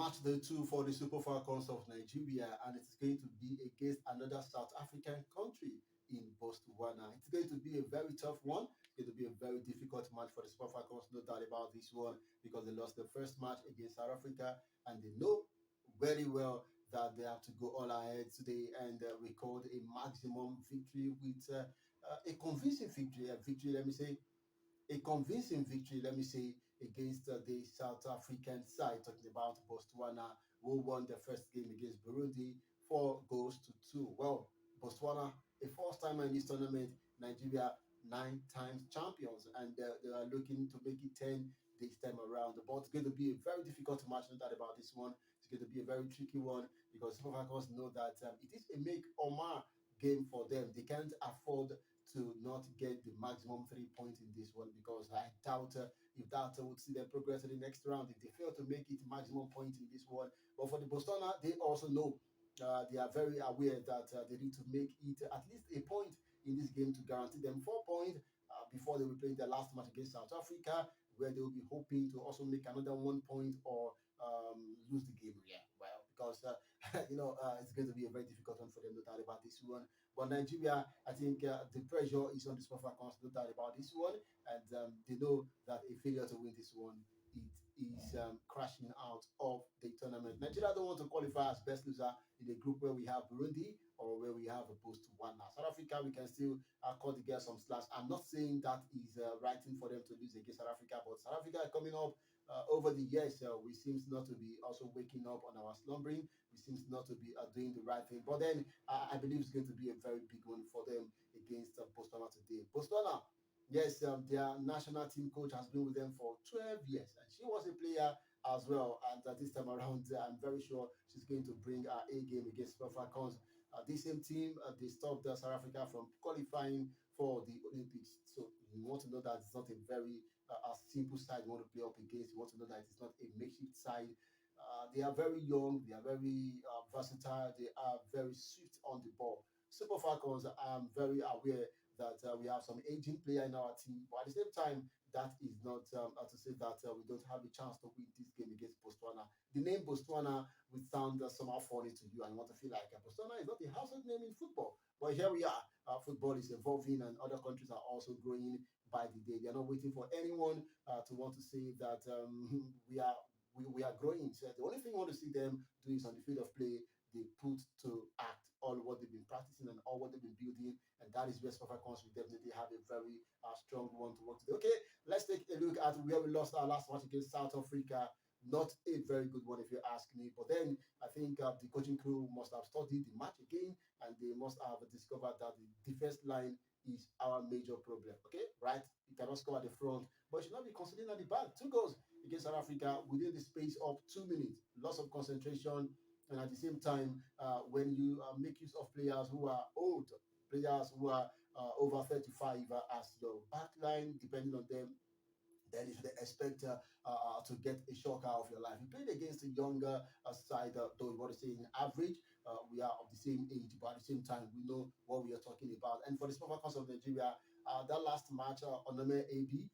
Match day two for the Super Falcons of Nigeria, and it's going to be against another South African country in Botswana. It's going to be a very tough one. It's going to be a very difficult match for the Super Falcons, no doubt about this one, because they lost the first match against South Africa, and they know very well that they have to go all ahead today and record a maximum victory with a convincing victory, let me say, a convincing victory, let me say, against the South African side, talking about Botswana, who won the first game against Burundi, 4 goals to 2. Well, Botswana, a first timer in this tournament, Nigeria, 9 times champions, and they are looking to make it 10 this time around. But it's going to be a very difficult match, no doubt about this one. It's going to be a very tricky one because Super Falcons know that it is a make or mar game for them. They can't afford to not get the maximum 3 points in this one because I doubt if that would see them progress to the next round if they fail to make it maximum point in this one. But for the Botswana, they also know they are very aware that they need to make it at least a point in this game to guarantee them 4 points before they will play their last match against South Africa, where they will be hoping to also make another 1 point or lose the game. Yeah, well, because it's going to be a very difficult one for them, no doubt about this one. But Nigeria, I think the pressure is on the Super Falcons, no doubt about this one, and they know that a failure to win this one, it is crashing out of the tournament. Nigeria don't want to qualify as best loser in a group where we have Burundi or where we have opposed to one. Now, South Africa, we can still call the girls some slash. I'm not saying that is writing for them to lose against South Africa, but South Africa coming up over the years, we seems not to be also waking up on our slumbering. We seems not to be doing the right thing. But then I believe it's going to be a very big one for them against Botswana today. Botswana, yes, their national team coach has been with them for 12 years, and she was a player as well. And this time around, I'm very sure she's going to bring her A game against Super Falcons. This same team, they stopped South Africa from qualifying for the Olympics. So you want to know that it's not a very a simple side you want to play up against. You want to know that it's not a makeshift side. They are very young, they are very versatile, they are very swift on the ball. Super Falcons, I'm very aware that we have some aging player in our team, but at the same time, that is not to say that we don't have a chance to win this game against Botswana. The name Botswana will sound somehow funny to you, and you want to feel like Botswana is not a household name in football. But here we are. Football is evolving, and other countries are also growing by the day. They are not waiting for anyone to want to say that we are growing. So the only thing you want to see them do is on the field of play, they put to act all what they've been practicing and all what they've been building, and that is where Super Falcons will definitely have a very strong one to work today. Okay, let's take a look at where we lost our last match against South Africa. Not a very good one, if you ask me. But then I think the coaching crew must have studied the match again, and they must have discovered that the defense line is our major problem. Okay, right? You cannot score at the front, but you should not be conceding at the back. 2 goals against South Africa within the space of 2 minutes. Loss of concentration, and at the same time, when you make use of players who are old, players who are over 35 as your back line, depending on them, then you should expect to get a shock out of your life. You played against a younger side, though what is saying average. We are of the same age, but at the same time, we know what we are talking about. And for the Super Falcons of Nigeria, that last match on the AB,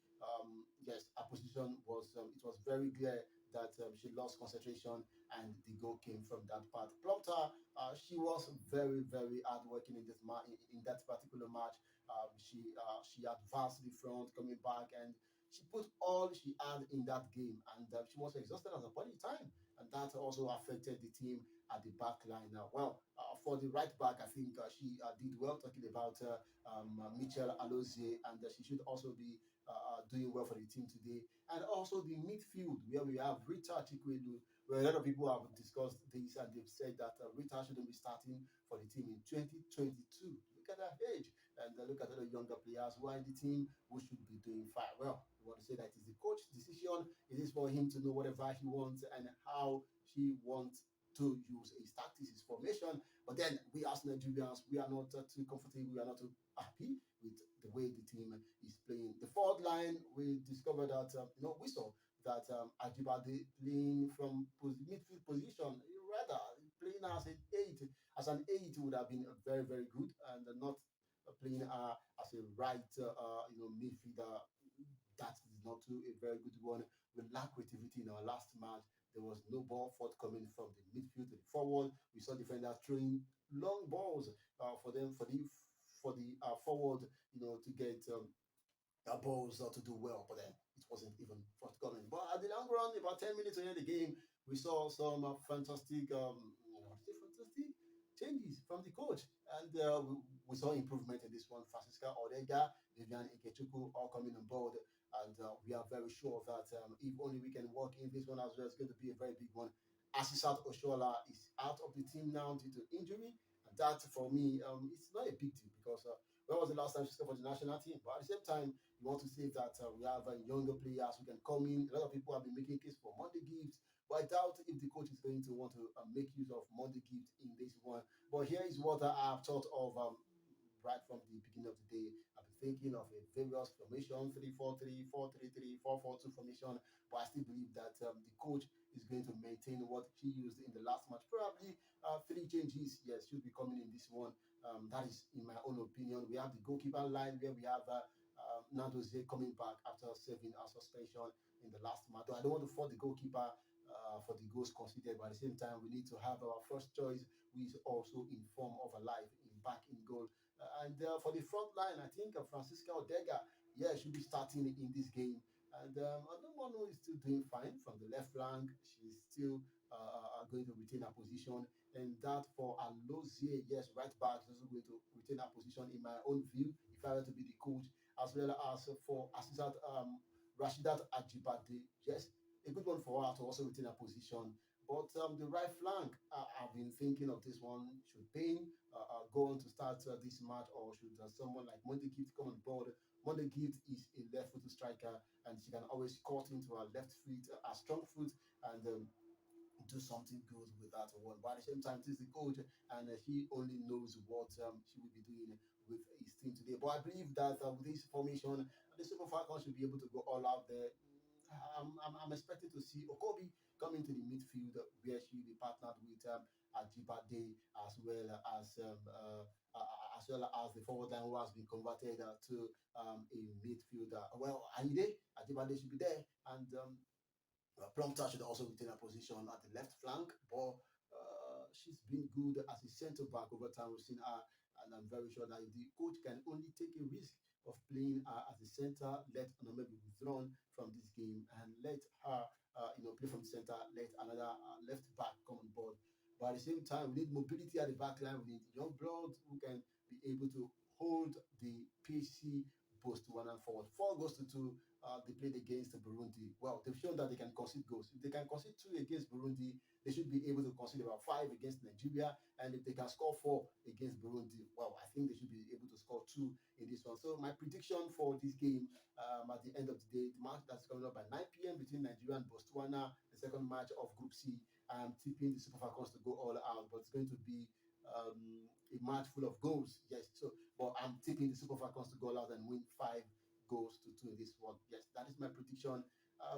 yes, our position was it was very clear that she lost concentration, and the goal came from that part. Plumter, she was very, very hardworking in in that particular match. She advanced to the front, coming back, and she put all she had in that game, and she was exhausted at a point in time, and that also affected the team at the back line. Now, well, for the right back, I think she did well. Talking about Michelle Alozie, and she should also be doing well for the team today. And also the midfield, where we have Rita Chikwedu, where a lot of people have discussed this, and they've said that Rita shouldn't be starting for the team in 2022. Look at her age, and look at other younger players who are in the team who should be doing fine. Well, we want to say that it's the coach's decision. It is for him to know whatever he wants and how he wants to use his tactics, his formation. But then we as Nigerians, we are not too comfortable, we are not too happy with the way the team is playing. The forward line, we discovered that, we saw that Ajibade playing from midfield position, rather playing as an eight would have been very, very good, and not playing as a right, midfielder. That is not too a very good one. We lack creativity in our last match. There was no ball forthcoming from the midfield to the forward. We saw defenders throwing long balls for them for the forward, to get balls to do well, but then it wasn't even forthcoming. But at the long run, about 10 minutes into the game, we saw some fantastic, fantastic changes from the coach, and we saw improvement in this one. Francisca Odega, Vivian Ikechukwu all coming on board, and we are very sure that if only we can work in this one as well, it's going to be a very big one. Asisat Oshola is out of the team now due to injury, and that for me, it's not a big deal because when was the last time she scored for the national team? But at the same time, you want to say that we have younger players who can come in. A lot of people have been making case for Monday Gift, but I doubt if the coach is going to want to make use of Monday Gift in this one. But here is what I have thought of right from the beginning of the day. I've been thinking of a various formation 3-4-3, 4-3-3, 4-4-2 formation, but I still believe that the coach is going to maintain what he used in the last match. Probably three changes, yes, should be coming in this one. That is, in my own opinion. We have the goalkeeper line where we have Nandoze coming back after serving a suspension in the last match. I don't want to fault the goalkeeper for the goals conceded, but at the same time, we need to have our first choice, who is also in form of a life in back in goal. And for the front line, I think Francisca Odega, yeah, should be starting in this game. And another one who is still doing fine from the left flank, she's still going to retain her position. And that for Alozie, yes, right back, is also going to retain her position in my own view, if I were to be the coach, as well as for Asisat Rashidat Ajibade, yes, a good one for her to also retain her position. But the right flank, I've been thinking of this one. Should Payne go on to start this match, or should someone like Monday Gift come on board? Monday Gift is a left-footed striker, and she can always cut into her left foot, her strong foot, and do something good with that one. But at the same time, this is the coach, and he only knows what he will be doing with his team today. But I believe that with this formation, the Super Falcons should be able to go all out there. I'm expecting to see Okobi come into the midfield where she will be partnered with Ajibade as well as the forward line who has been converted to a midfielder. Well, Aide Ajibade should be there, and Prompter should also retain her position at the left flank, but she's been good as a centre back over time. We've seen her, and I'm very sure that if the coach can only take a risk of playing her as a centre, let maybe withdrawn from this game and let her, play from the centre, let another left back come on board. But at the same time, we need mobility at the back line. We need young blood who can be able to hold the PC Botswana forward. 4 goals to 2 they played against Burundi. Well, they've shown that they can concede goals. If they can concede 2 against Burundi, they should be able to concede about 5 against Nigeria. And if they can score 4 against Burundi, well, I think they should be able to score 2 in this one. So my prediction for this game at the end of the day, the match that's coming up by 9 p.m. between Nigeria and Botswana, the second match of Group C, I'm tipping the Super Falcons to go all out, but it's going to be a match full of goals. Yes, so but I'm tipping the Super Falcons to go all out and win 5 goals to 2 in this one. Yes, that is my prediction.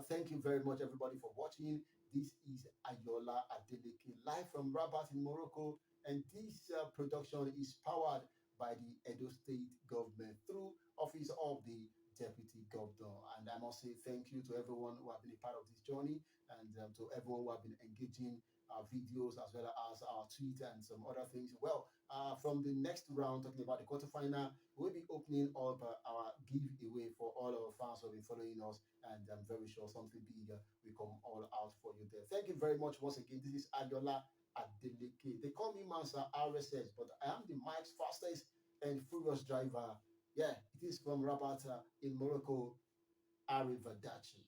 Thank you very much, everybody, for watching. This is Ayola Adeleke live from Rabat in Morocco, and this production is powered by the Edo State government through Office of the Deputy Governor. And I must say thank you to everyone who have been a part of this journey, and to everyone who have been engaging our videos as well as our tweet and some other things. Well, from the next round, talking about the quarterfinal, we'll be opening up our giveaway for all our fans who have been following us, and I'm very sure something big will come all out for you there. Thank you very much once again. This is Ayola Adeleke. They call me Mansa RSS, but I am the Mike's fastest and furious driver. Yeah, it is from Rabat in Morocco. Arrivederci.